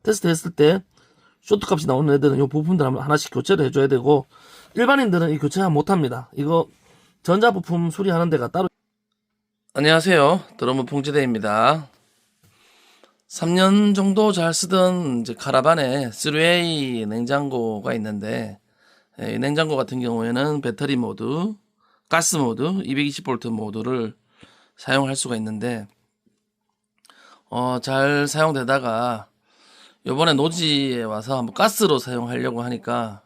테스트 했을 때 쇼트 값이 나오는 애들은 이 부품들 하나씩 교체를 해줘야 되고, 일반인들은 이 교체 못합니다. 이거 전자부품 수리하는 데가 따로. 안녕하세요, 드러머 봉지대입니다. 3년 정도 잘 쓰던 이제 카라반에 3A 냉장고가 있는데, 이 냉장고 같은 경우에는 배터리 모드, 가스 모드, 220V 모드를 사용할 수가 있는데, 잘 사용되다가 요번에 노지에 와서 한번 가스로 사용하려고 하니까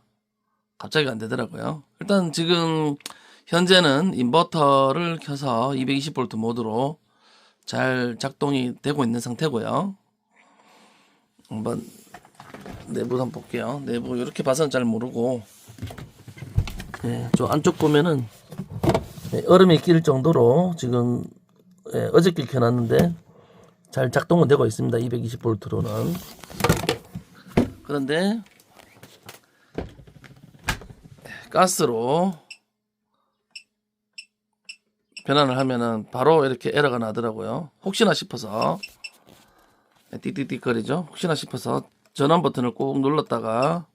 갑자기 안 되더라고요. 일단 지금 현재는 인버터를 켜서 220V 모드로 잘 작동이 되고 있는 상태고요. 한번 내부 한번 볼게요. 내부 이렇게 봐서는 잘 모르고, 저 안쪽 보면은 얼음이 낄 정도로 지금 어저께 켜놨는데 잘 작동은 되고 있습니다. 220V로는. 그런데 가스로 변환을 하면은 바로 이렇게 에러가 나더라고요. 혹시나 싶어서 띠띠띠 거리죠. 혹시나 싶어서 전원 버튼을 꾹 눌렀다가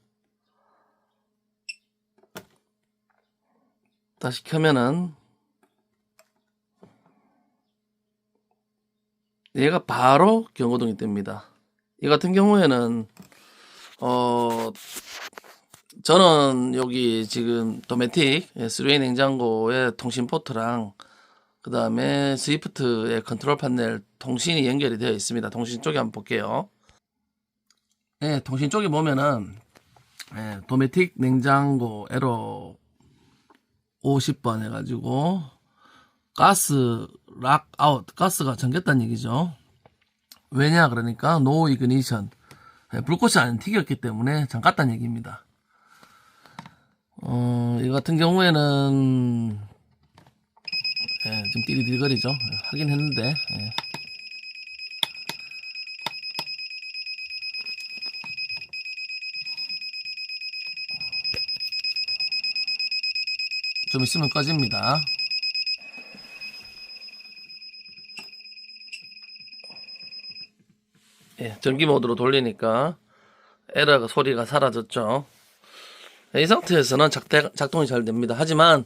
다시 켜면은 얘가 바로 경고등이 뜹니다. 이 같은 경우에는 저는 여기 지금 도메틱 3웨이 냉장고의 통신 포트랑 그 다음에 스위프트의 컨트롤 패널 통신이 연결이 되어 있습니다. 통신 쪽에 한번 볼게요. 통신 쪽에 보면은 도메틱 냉장고 에러 50번 해가지고 가스 락 아웃, 가스가 잠겼다는 얘기죠. 왜냐 그러니까 노 이그니션, 불꽃이 안 튀겼기 때문에 잠갔다는 얘기입니다. 이 같은 경우에는 좀 띠리띠리거리죠. 하긴 했는데 좀 있으면 꺼집니다. 전기 모드로 돌리니까 에러가 소리가 사라졌죠. 이 상태에서는 작동이 잘 됩니다. 하지만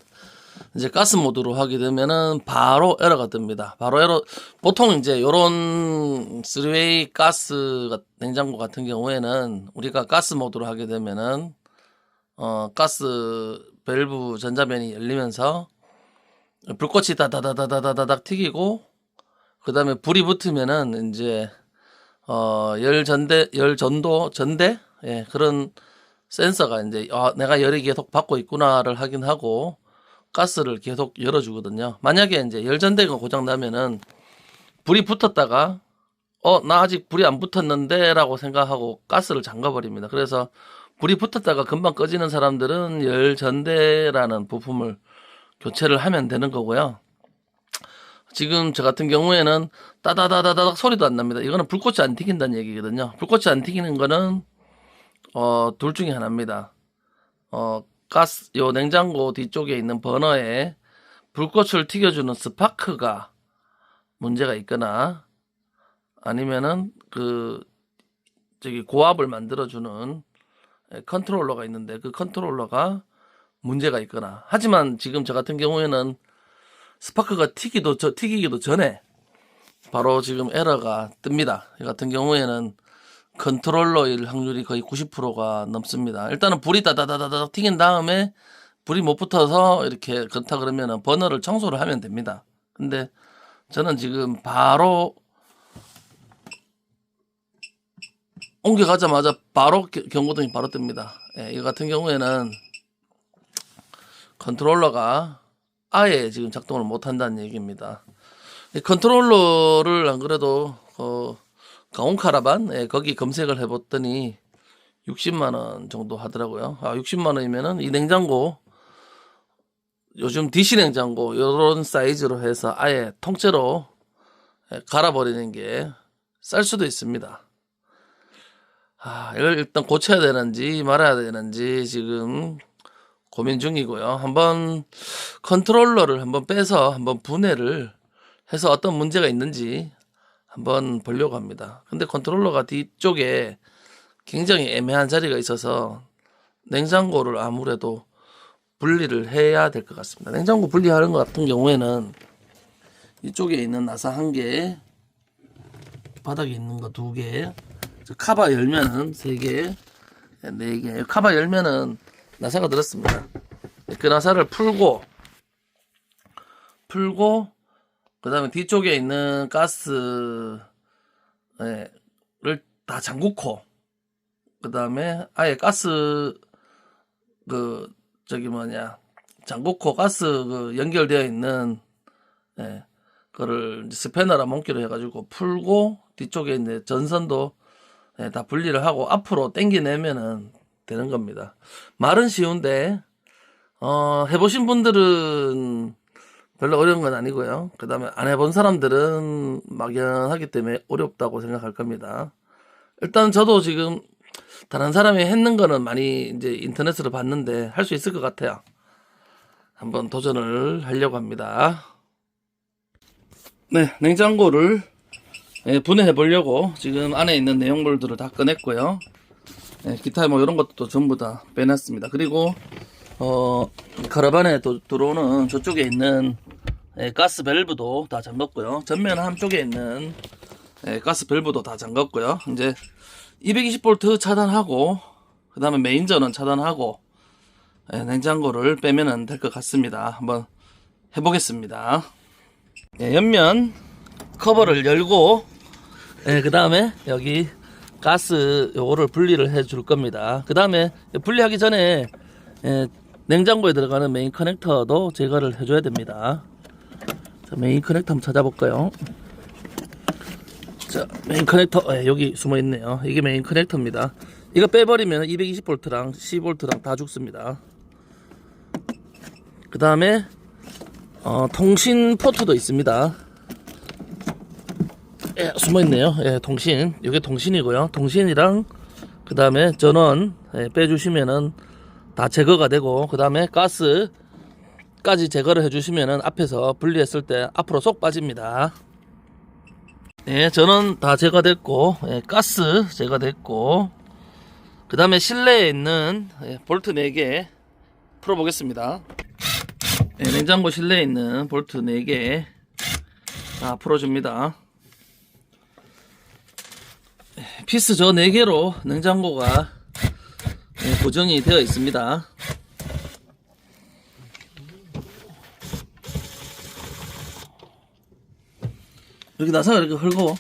이제 가스 모드로 하게 되면은 바로 에러가 뜹니다. 바로 에러. 보통 이제 요런 3웨이 가스 냉장고 같은 경우에는 우리가 가스 모드로 하게 되면은 가스 밸브 전자변이 열리면서 불꽃이 다다다다다다닥 튀기고, 그 다음에 불이 붙으면은 이제 전대 그런 센서가 이제 내가 열이 계속 받고 있구나를 확인하고 가스를 계속 열어주거든요. 만약에 이제 열전대가 고장 나면은 불이 붙었다가 나 아직 불이 안 붙었는데 라고 생각하고 가스를 잠가 버립니다. 그래서 불이 붙었다가 금방 꺼지는 사람들은 열전대라는 부품을 교체를 하면 되는 거고요. 지금 저 같은 경우에는 따다다다닥 소리도 안 납니다. 이거는 불꽃이 안 튀긴다는 얘기거든요. 불꽃이 안 튀기는 거는 둘 중에 하나입니다. 가스 요 냉장고 뒤쪽에 있는 버너에 불꽃을 튀겨주는 스파크가 문제가 있거나, 아니면은 고압을 만들어주는 컨트롤러가 있는데 그 컨트롤러가 문제가 있거나. 하지만 지금 저 같은 경우에는 스파크가 튀기기도 전에 바로 지금 에러가 뜹니다. 이 같은 경우에는 컨트롤러일 확률이 거의 90%가 넘습니다. 일단은 불이 다다다다닥 튀긴 다음에 불이 못 붙어서 이렇게 그렇다 그러면은 버너를 청소를 하면 됩니다. 근데 저는 지금 바로 옮겨가자마자 바로 경고등이 바로 뜹니다. 이 같은 경우에는 컨트롤러가 아예 지금 작동을 못 한다는 얘기입니다. 이 컨트롤러를 안 그래도 가온 카라반 거기 검색을 해봤더니 60만원 정도 하더라고요. 60만원이면은 이 냉장고, 요즘 DC 냉장고 요런 사이즈로 해서 아예 통째로 갈아버리는 게 쌀 수도 있습니다. 이걸 일단 고쳐야 되는지 말아야 되는지 지금 고민 중이고요. 한번 컨트롤러를 한번 빼서 한번 분해를 해서 어떤 문제가 있는지 한번 보려고 합니다. 근데 컨트롤러가 뒤쪽에 굉장히 애매한 자리가 있어서 냉장고를 아무래도 분리를 해야 될 것 같습니다. 냉장고 분리하는 것 같은 경우에는 이쪽에 있는 나사 1개, 바닥에 있는 거 2개, 카바 열면은 3개, 4개. 카바 열면은 나사가 들었습니다. 그 나사를 풀고 그 다음에 뒤쪽에 있는 가스를 다 잠그고, 그 다음에 아예 가스 잠그고 가스 연결되어 있는 그거를 스패너라 몽키로 해가지고 풀고, 뒤쪽에 있는 전선도 다 분리를 하고 앞으로 당겨내면은 되는 겁니다. 말은 쉬운데 해보신 분들은 별로 어려운 건 아니고요. 그 다음에 안 해본 사람들은 막연하기 때문에 어렵다고 생각할 겁니다. 일단 저도 지금 다른 사람이 했는 거는 많이 이제 인터넷으로 봤는데 할 수 있을 것 같아요. 한번 도전을 하려고 합니다. 네, 냉장고를 분해해 보려고 지금 안에 있는 내용물들을 다 꺼냈고요. 기타 뭐 이런 것도 전부 다 빼놨습니다. 그리고 카라반에 들어오는 저쪽에 있는 가스 밸브도 다 잠갔고요. 전면 한쪽에 있는 가스 밸브도 다 잠갔고요. 이제 220V 차단하고, 그 다음에 메인 전원 차단하고 냉장고를 빼면 될 것 같습니다. 한번 해보겠습니다. 옆면 커버를 열고, 그 다음에 여기 가스 요거를 분리를 해 줄 겁니다. 그 다음에 분리하기 전에 냉장고에 들어가는 메인 커넥터도 제거를 해줘야 됩니다. 자, 메인 커넥터 한번 찾아볼까요? 자, 메인 커넥터 여기 숨어 있네요. 이게 메인 커넥터입니다. 이거 빼버리면 220V랑 10V랑 다 죽습니다. 그 다음에 통신 포트도 있습니다. 숨어 있네요. 통신. 이게 통신이고요. 통신이랑 그 다음에 전원 빼주시면은 다 제거가 되고, 그 다음에 가스까지 제거를 해주시면은 앞에서 분리했을 때 앞으로 쏙 빠집니다. 전원 다 제거됐고, 가스 제거됐고, 그 다음에 실내에 있는 볼트 4개 풀어보겠습니다. 냉장고 실내에 있는 볼트 4개 다 풀어줍니다. 피스 저 4개로 냉장고가 고정이 되어 있습니다. 여기 나사가 이렇게 헐거워.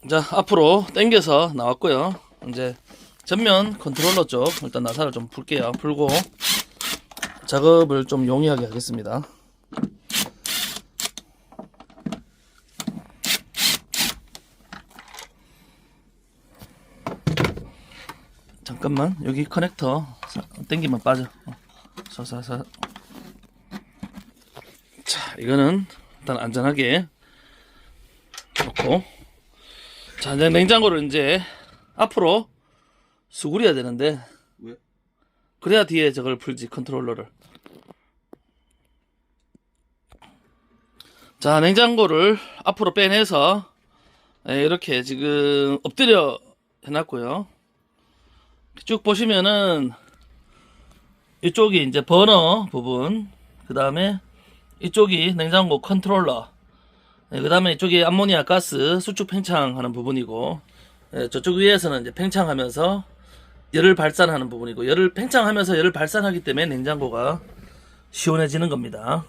자, 앞으로 당겨서 나왔고요. 이제 전면 컨트롤러 쪽 일단 나사를 좀 풀게요. 풀고 작업을 좀 용이하게 하겠습니다. 잠깐만, 여기 커넥터 당기면 빠져. 사사사. 자, 이거는 일단 안전하게 놓고, 자, 이제 냉장고를 이제 앞으로 수그려야 되는데, 왜? 그래야 뒤에 저걸 풀지, 컨트롤러를. 자, 냉장고를 앞으로 빼내서 이렇게 지금 엎드려 해놨고요. 쭉 보시면은 이쪽이 이제 버너 부분, 그 다음에 이쪽이 냉장고 컨트롤러, 그 다음에 이쪽이 암모니아 가스 수축 팽창하는 부분이고, 저쪽 위에서는 이제 팽창하면서 열을 발산하는 부분이고, 열을 팽창하면서 열을 발산하기 때문에 냉장고가 시원해지는 겁니다.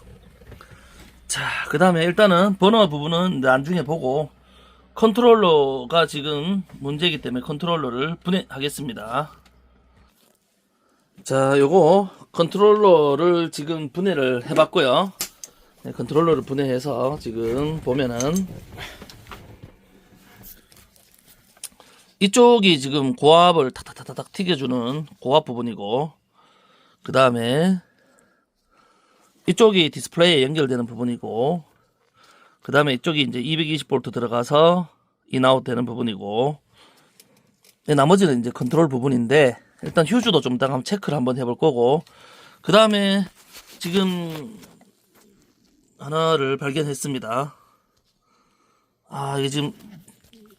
자, 그 다음에 일단은 버너 부분은 나중에 보고, 컨트롤러가 지금 문제이기 때문에 컨트롤러를 분해하겠습니다. 자, 요거 컨트롤러를 지금 분해를 해봤고요. 컨트롤러를 분해해서 지금 보면은 이쪽이 지금 고압을 탁탁탁탁 튀겨주는 고압 부분이고, 그 다음에 이쪽이 디스플레이에 연결되는 부분이고, 그 다음에 이쪽이 이제 220V 들어가서 인아웃 되는 부분이고, 나머지는 이제 컨트롤 부분인데, 일단 휴즈도 좀 이따가 한번 체크를 한번 해볼 거고, 그 다음에 지금 하나를 발견했습니다. 아, 이게 지금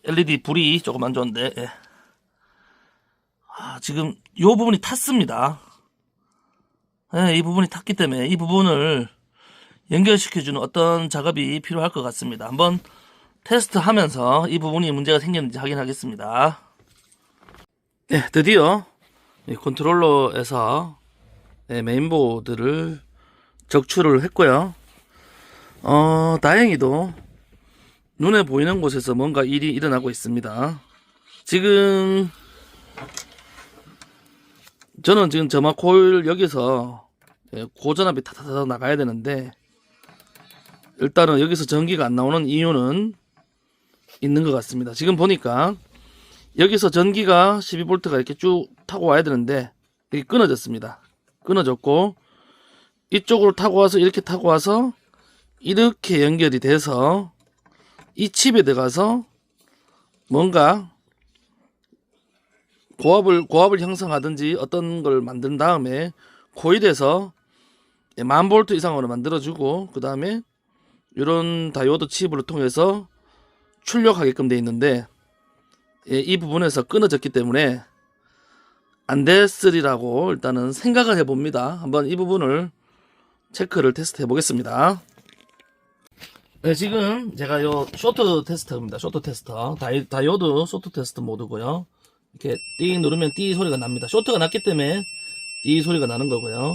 LED 불이 조금 안 좋은데, 예. 아, 지금 요 부분이 탔습니다. 예, 이 부분이 탔기 때문에 이 부분을 연결시켜주는 어떤 작업이 필요할 것 같습니다. 한번 테스트하면서 이 부분이 문제가 생겼는지 확인하겠습니다. 네, 드디어 이 컨트롤러에서 메인보드를 적출을 했고요. 다행히도 눈에 보이는 곳에서 뭔가 일이 일어나고 있습니다. 지금 저는 지금 점화 코일 여기서 고전압이 타타타 나가야 되는데, 일단은 여기서 전기가 안 나오는 이유는 있는 것 같습니다. 지금 보니까 여기서 전기가 12V가 이렇게 쭉 타고 와야 되는데 이게 끊어졌습니다. 끊어졌고, 이쪽으로 타고 와서 이렇게 타고 와서 이렇게 연결이 돼서 이 칩에 들어가서 뭔가 고압을 형성하든지 어떤 걸 만든 다음에 코일에서 10,000V 이상으로 만들어주고, 그 다음에 이런 다이오드 칩을 통해서 출력하게끔 되어 있는데, 이 부분에서 끊어졌기 때문에 안 됐으리라고 일단은 생각을 해봅니다. 한번 이 부분을 체크를 테스트 해보겠습니다. 네, 지금 제가 요 쇼트 테스터입니다. 쇼트 테스터. 다이오드 쇼트 테스트 모드고요. 이렇게 띵 누르면 띠 소리가 납니다. 쇼트가 났기 때문에 띠 소리가 나는 거고요.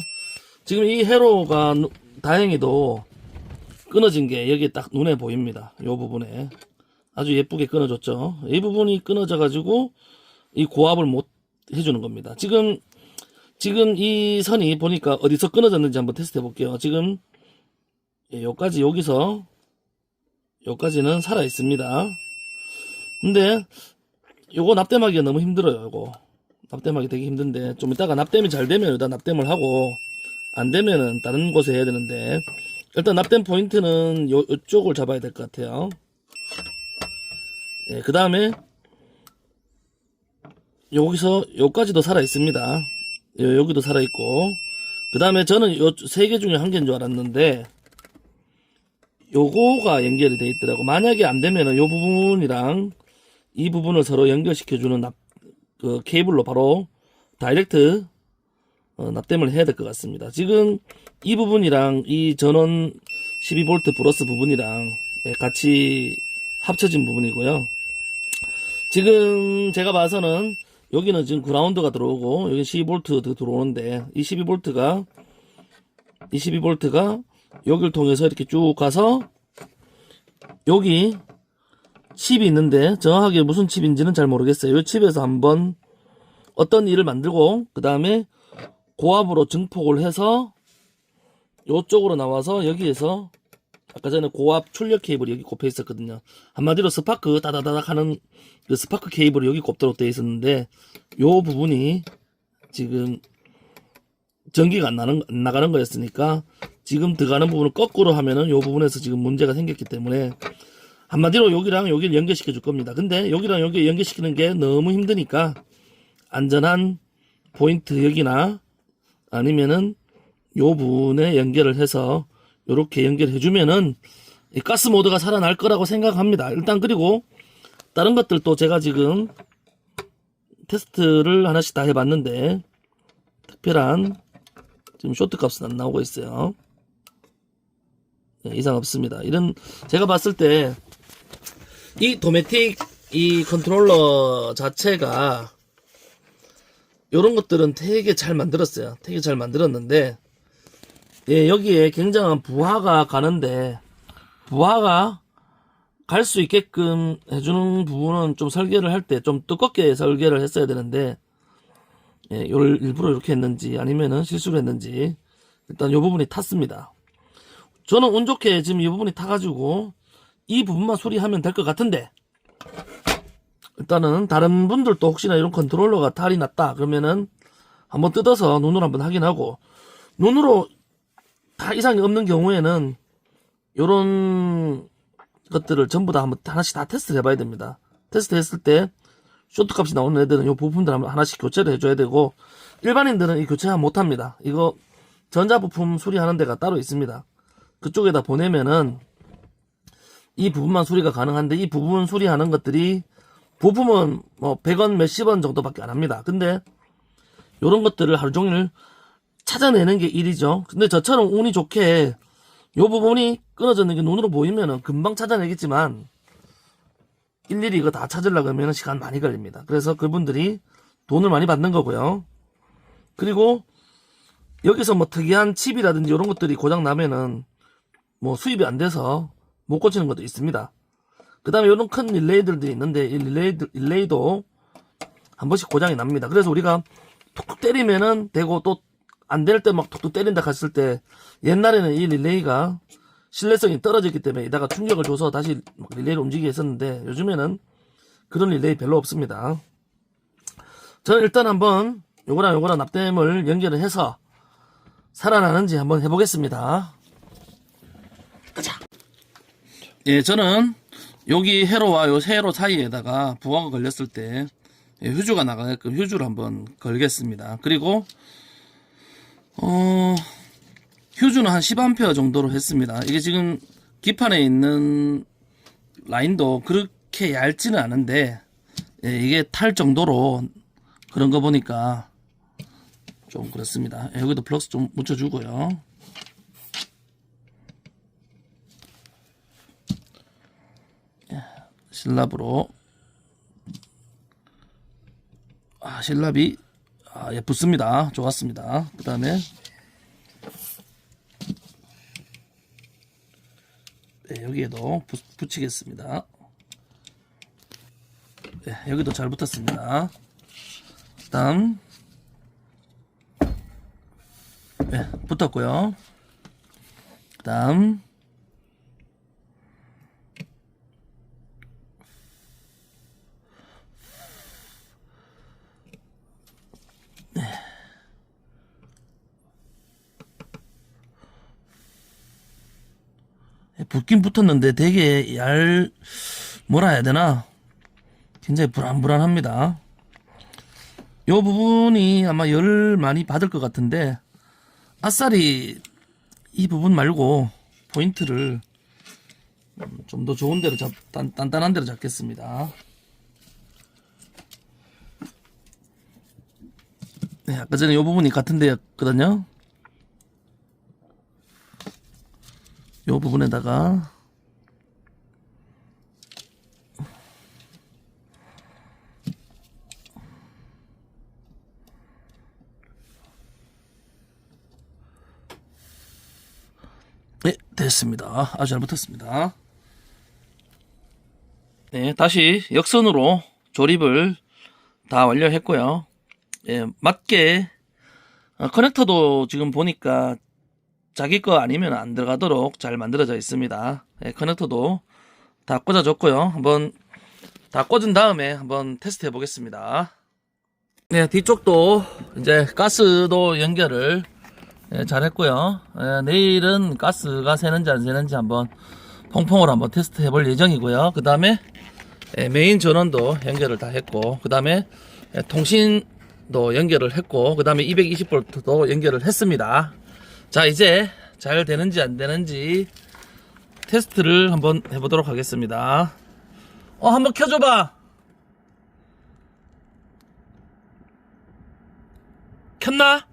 지금 이 회로가 다행히도 끊어진 게 여기에 딱 눈에 보입니다. 요 부분에 아주 예쁘게 끊어졌죠. 이 부분이 끊어져 가지고 이 고압을 못 해주는 겁니다. 지금 이 선이 보니까 어디서 끊어졌는지 한번 테스트 해볼게요. 지금 여기까지, 여기서 여기까지는 살아 있습니다. 근데 요거 납땜하기가 너무 힘들어요. 요거 납땜하기 되게 힘든데, 좀 이따가 납땜이 잘 되면 일단 납땜을 하고, 안 되면은 다른 곳에 해야 되는데, 일단 납땜 포인트는 요쪽을 잡아야 될 것 같아요. 그 다음에 여기서 여기까지도 살아 있습니다. 여기도 살아 있고, 그 다음에 저는 요 3개 중에 1개인 줄 알았는데 요거가 연결이 돼 있더라고. 만약에 안 되면은 요 부분이랑 이 부분을 서로 연결시켜주는 그 케이블로 바로 다이렉트 납땜을 해야 될 것 같습니다. 지금 이 부분이랑 이 전원 12V 플러스 부분이랑 같이 합쳐진 부분이고요. 지금 제가 봐서는 여기는 지금 그라운드가 들어오고 여기 12V 들어오는데, 이 12V가 여기를 통해서 이렇게 쭉 가서 여기 칩이 있는데 정확하게 무슨 칩인지는 잘 모르겠어요. 이 칩에서 한번 어떤 일을 만들고, 그 다음에 고압으로 증폭을 해서 요쪽으로 나와서 여기에서 아까 전에 고압 출력 케이블이 여기 꼽혀 있었거든요. 한마디로 스파크 다다다닥 하는 그 스파크 케이블이 여기 꼽도록 되어 있었는데, 요 부분이 지금 전기가 안 나가는 거였으니까 지금 들어가는 부분을 거꾸로 하면은 요 부분에서 지금 문제가 생겼기 때문에 한마디로 여기랑 여기를 연결시켜 줄 겁니다. 근데 여기랑 여기 연결시키는 게 너무 힘드니까 안전한 포인트 여기나 아니면은 요 부분에 연결을 해서 요렇게 연결해 주면은 이 가스 모드가 살아날 거라고 생각합니다. 일단 그리고 다른 것들도 제가 지금 테스트를 하나씩 다 해봤는데 특별한 지금 쇼트 값은 안 나오고 있어요. 이상 없습니다. 이런 제가 봤을 때 이 도메틱 이 컨트롤러 자체가 요런 것들은 되게 잘 만들었어요. 되게 잘 만들었는데, 여기에 굉장한 부하가 가는데, 부하가 갈 수 있게끔 해주는 부분은 좀 설계를 할 때 좀 두껍게 설계를 했어야 되는데, 요를 일부러 이렇게 했는지 아니면은 실수를 했는지 일단 요 부분이 탔습니다. 저는 운 좋게 지금 이 부분이 타가지고 이 부분만 수리하면 될 것 같은데, 일단은 다른 분들도 혹시나 이런 컨트롤러가 탈이 났다 그러면은 한번 뜯어서 눈으로 한번 확인하고, 눈으로 다 이상이 없는 경우에는 요런 것들을 전부 다 한번 하나씩 다 테스트를 해봐야 됩니다. 테스트 했을 때 쇼트 값이 나오는 애들은 요 부품들 하나씩 교체를 해줘야 되고, 일반인들은 이 교체 못합니다. 이거 전자부품 수리하는 데가 따로 있습니다. 그쪽에다 보내면은 이 부분만 수리가 가능한데, 이 부분 수리하는 것들이 부품은 뭐 100원 몇십 원 정도밖에 안 합니다. 근데 요런 것들을 하루 종일 찾아내는 게 일이죠. 근데 저처럼 운이 좋게 요 부분이 끊어졌는 게 눈으로 보이면은 금방 찾아내겠지만 일일이 이거 다 찾으려고 하면 시간 많이 걸립니다. 그래서 그분들이 돈을 많이 받는 거고요. 그리고 여기서 뭐 특이한 칩이라든지 이런 것들이 고장 나면은 뭐 수입이 안 돼서 못 고치는 것도 있습니다. 그 다음에 이런 큰 릴레이들이 있는데 이 릴레이도 한 번씩 고장이 납니다. 그래서 우리가 툭툭 때리면은 되고 또 안 될 때 막 툭툭 때린다 했을 때 옛날에는 이 릴레이가 신뢰성이 떨어졌기 때문에 이다가 충격을 줘서 다시 릴레이를 움직이게 했었는데 요즘에는 그런 릴레이 별로 없습니다. 저는 일단 한번 요거랑 납땜을 연결을 해서 살아나는지 한번 해보겠습니다. 가자. 예, 저는 여기 회로와 요 세로 사이에다가 부하가 걸렸을 때 휴주가 나가게끔 휴주를 한번 걸겠습니다. 그리고 휴주는 한 10A 정도로 했습니다. 이게 지금 기판에 있는 라인도 그렇게 얇지는 않은데 이게 탈 정도로 그런 거 보니까 좀 그렇습니다. 여기도 플럭스 좀 묻혀주고요. 실랍으로 실랍이 예, 붙습니다. 좋았습니다. 그 다음에 여기에도 붙이겠습니다. 여기도 잘 붙었습니다. 그 다음 붙었고요. 그 다음 붙긴 붙었는데 되게 뭐라 해야 되나 굉장히 불안합니다. 요 부분이 아마 열을 많이 받을 것 같은데 아싸리 이 부분 말고 포인트를 좀 더 좋은 데로 단단한 데로 잡겠습니다. 네, 아까 전에 요 부분이 같은 데였거든요. 요 부분에다가 네, 됐습니다. 아주 잘 붙었습니다. 네, 다시 역선으로 조립을 다 완료했고요. 예, 맞게 커넥터도 지금 보니까 자기 거 아니면 안 들어가도록 잘 만들어져 있습니다. 예, 커넥터도 다 꽂아줬고요. 한번 다 꽂은 다음에 한번 테스트 해보겠습니다. 네, 뒤쪽도 이제 가스도 연결을 잘 했고요. 내일은 가스가 새는지 안 새는지 한번 퐁퐁으로 한번 테스트 해볼 예정이고요. 그 다음에 메인 전원도 연결을 다 했고, 그 다음에 통신도 연결을 했고, 그 다음에 220V도 연결을 했습니다. 자, 이제 잘 되는지 안 되는지 테스트를 한번 해보도록 하겠습니다. 한번 켜줘봐. 켰나?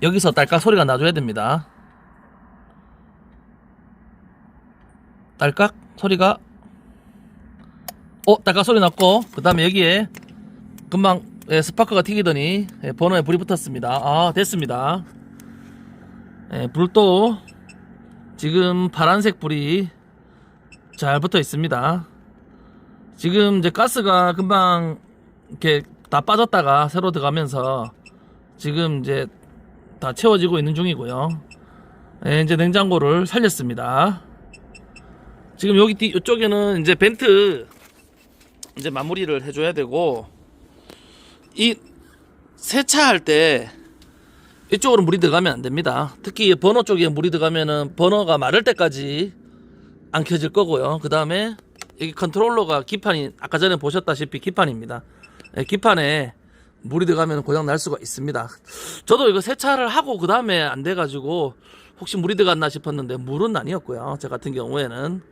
여기서 딸깍 소리가 나줘야 됩니다. 딸깍 소리가 딸깍 소리 났고, 그 다음에 여기에 금방 스파크가 튀기더니 버너에 불이 붙었습니다. 됐습니다. 불도 지금 파란색 불이 잘 붙어 있습니다. 지금 이제 가스가 금방 이렇게 다 빠졌다가 새로 들어가면서 지금 이제 다 채워지고 있는 중이고요. 이제 냉장고를 살렸습니다. 지금 여기 이쪽에는 이제 벤트 이제 마무리를 해줘야 되고, 이 세차할 때 이쪽으로 물이 들어가면 안 됩니다. 특히 버너 쪽에 물이 들어가면은 버너가 마를 때까지 안 켜질 거고요. 그 다음에 이 컨트롤러가 기판이 아까 전에 보셨다시피 기판입니다. 예, 기판에 물이 들어가면 고장 날 수가 있습니다. 저도 이거 세차를 하고 그 다음에 안 돼가지고 혹시 물이 들어갔나 싶었는데 물은 아니었고요. 저 같은 경우에는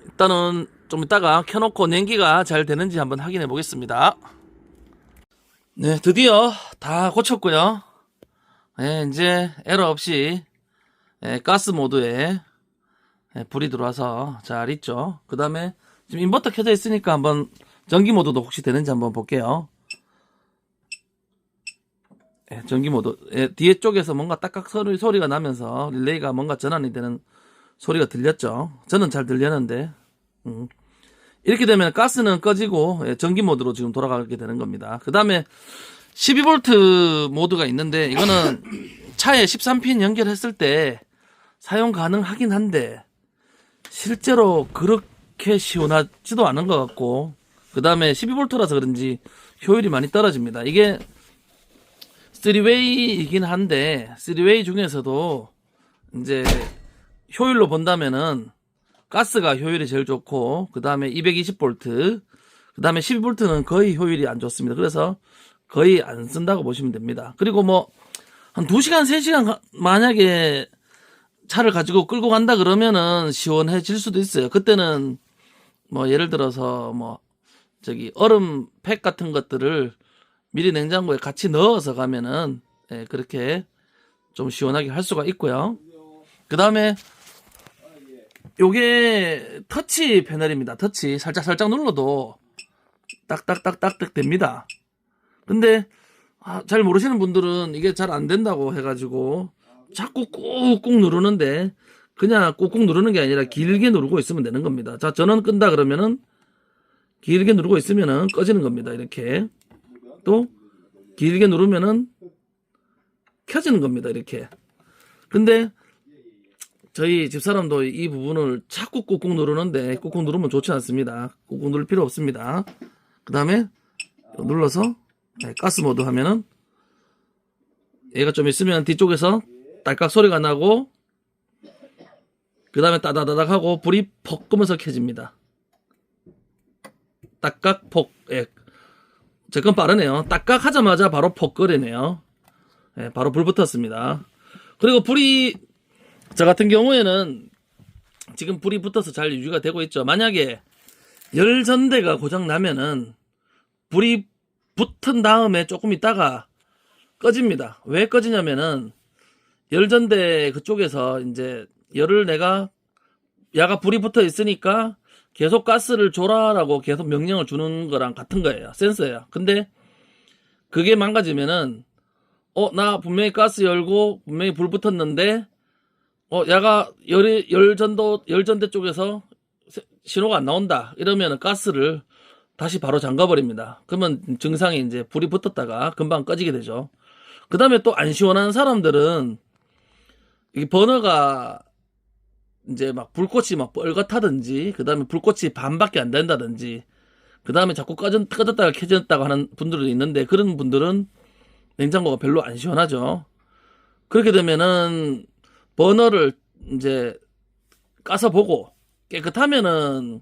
일단은 좀 이따가 켜놓고 냉기가 잘 되는지 한번 확인해 보겠습니다. 네, 드디어 다 고쳤고요. 네, 이제 에러 없이 가스 모드에 불이 들어와서 잘 있죠. 그 다음에 지금 인버터 켜져 있으니까 한번 전기 모드도 혹시 되는지 한번 볼게요. 전기 모드. 뒤에 쪽에서 뭔가 딱딱 소리가 나면서 릴레이가 뭔가 전환이 되는 소리가 들렸죠. 저는 잘 들렸는데 이렇게 되면 가스는 꺼지고 전기 모드로 지금 돌아가게 되는 겁니다. 그 다음에 12V 모드가 있는데 이거는 차에 13핀 연결했을 때 사용 가능하긴 한데 실제로 그렇게 시원하지도 않은 것 같고, 그 다음에 12V라서 그런지 효율이 많이 떨어집니다. 이게 3웨이이긴 한데 3웨이 중에서도 이제 효율로 본다면은 가스가 효율이 제일 좋고, 그 다음에 220V, 그 다음에 12V는 거의 효율이 안 좋습니다. 그래서 거의 안 쓴다고 보시면 됩니다. 그리고 뭐 한 2시간 3시간 만약에 차를 가지고 끌고 간다 그러면은 시원해질 수도 있어요. 그때는 뭐 예를 들어서 뭐 저기 얼음 팩 같은 것들을 미리 냉장고에 같이 넣어서 가면은 그렇게 좀 시원하게 할 수가 있고요. 그 다음에 요게 터치 패널입니다. 터치 살짝 눌러도 딱딱딱딱 됩니다. 근데 잘 모르시는 분들은 이게 잘 안 된다고 해가지고 자꾸 꾹꾹 누르는데, 그냥 꾹꾹 누르는 게 아니라 길게 누르고 있으면 되는 겁니다. 자, 전원 끈다 그러면은 길게 누르고 있으면은 꺼지는 겁니다. 이렇게 또 길게 누르면은 켜지는 겁니다. 이렇게. 근데 저희 집사람도 이 부분을 자꾸 꾹꾹 누르는데 꾹꾹 누르면 좋지 않습니다. 꾹꾹 누를 필요 없습니다. 그 다음에 눌러서 가스 모드 하면은 얘가 좀 있으면 뒤쪽에서 딸깍 소리가 나고, 그 다음에 따다다닥 하고 불이 퍽 끄면서 켜집니다. 딱깍 폭. 제 건 빠르네요. 딱깍 하자마자 바로 폭 끄리네요. 바로 불 붙었습니다. 그리고 불이 저 같은 경우에는 지금 불이 붙어서 잘 유지가 되고 있죠. 만약에 열전대가 고장 나면은 불이 붙은 다음에 조금 있다가 꺼집니다. 왜 꺼지냐면은 열전대 그쪽에서 이제 열을 야가 불이 붙어 있으니까 계속 가스를 줘라라고 계속 명령을 주는 거랑 같은 거예요. 센서예요. 근데 그게 망가지면은 나 분명히 가스 열고 분명히 불 붙었는데 야가 열전대 쪽에서 신호가 안 나온다 이러면은 가스를 다시 바로 잠가버립니다. 그러면 증상이 이제 불이 붙었다가 금방 꺼지게 되죠. 그 다음에 또 안 시원한 사람들은 이 버너가 이제 막 불꽃이 막 뻘겋다든지, 그 다음에 불꽃이 반밖에 안 된다든지, 그 다음에 자꾸 꺼졌다가 켜졌다가 하는 분들도 있는데, 그런 분들은 냉장고가 별로 안 시원하죠. 그렇게 되면은 버너를 이제 까서 보고 깨끗하면은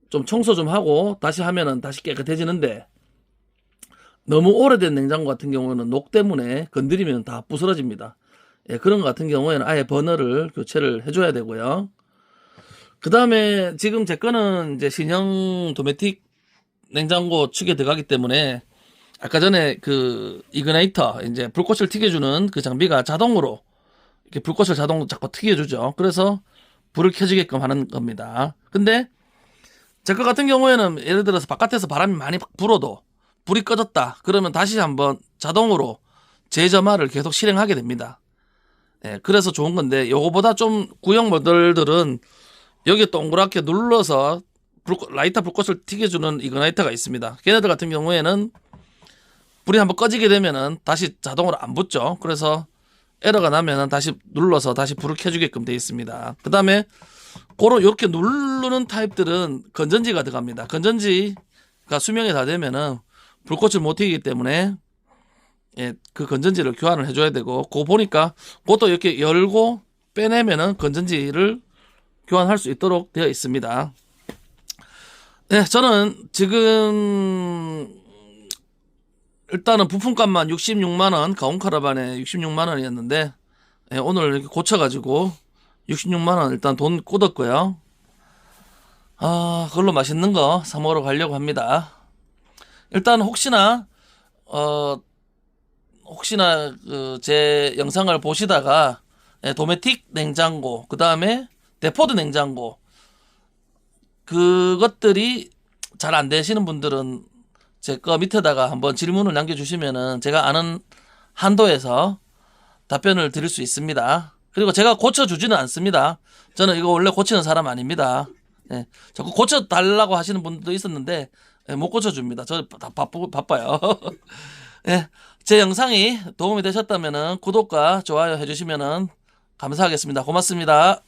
좀 청소 좀 하고 다시 하면은 다시 깨끗해지는데, 너무 오래된 냉장고 같은 경우는 녹 때문에 건드리면 다 부스러집니다. 그런 것 같은 경우에는 아예 버너를 교체를 해줘야 되고요. 그 다음에 지금 제 거는 이제 신형 도메틱 냉장고 축에 들어가기 때문에 아까 전에 그 이그나이터 이제 불꽃을 튀겨주는 그 장비가 자동으로 이렇게 불꽃을 자동으로 자꾸 튀겨주죠. 그래서 불을 켜지게끔 하는 겁니다. 근데 제 거 같은 경우에는 예를 들어서 바깥에서 바람이 많이 불어도 불이 꺼졌다 그러면 다시 한번 자동으로 재점화를 계속 실행하게 됩니다. 그래서 좋은 건데, 요거보다 좀 구형 모델들은 여기 동그랗게 눌러서 라이터 불꽃을 튀겨주는 이그나이터가 있습니다. 걔네들 같은 경우에는 불이 한번 꺼지게 되면은 다시 자동으로 안 붙죠. 그래서 에러가 나면은 다시 눌러서 다시 불을 켜주게끔 되어 있습니다. 그 다음에 이렇게 누르는 타입들은 건전지가 들어갑니다. 건전지가 수명이 다 되면은 불꽃을 못 튀기기 때문에 그 건전지를 교환을 해줘야 되고, 그거 보니까 그것도 이렇게 열고 빼내면은 건전지를 교환할 수 있도록 되어 있습니다. 네, 저는 지금 일단은 부품값만 66만 원, 가온 카라반에 66만 원이었는데 예, 오늘 이렇게 고쳐가지고 66만 원 일단 돈 꽂았고요. 아, 그걸로 맛있는 거 사 먹으러 가려고 합니다. 일단 어 혹시나 그 제 영상을 보시다가 예, 도메틱 냉장고, 그 다음에 데포드 냉장고 그것들이 잘 안 되시는 분들은 제 거 밑에다가 한번 질문을 남겨주시면은 제가 아는 한도에서 답변을 드릴 수 있습니다. 그리고 제가 고쳐주지는 않습니다. 저는 이거 원래 고치는 사람 아닙니다. 예, 자꾸 고쳐달라고 하시는 분들도 있었는데 예, 못 고쳐줍니다. 저 바빠요. 예, 제 영상이 도움이 되셨다면은 구독과 좋아요 해주시면은 감사하겠습니다. 고맙습니다.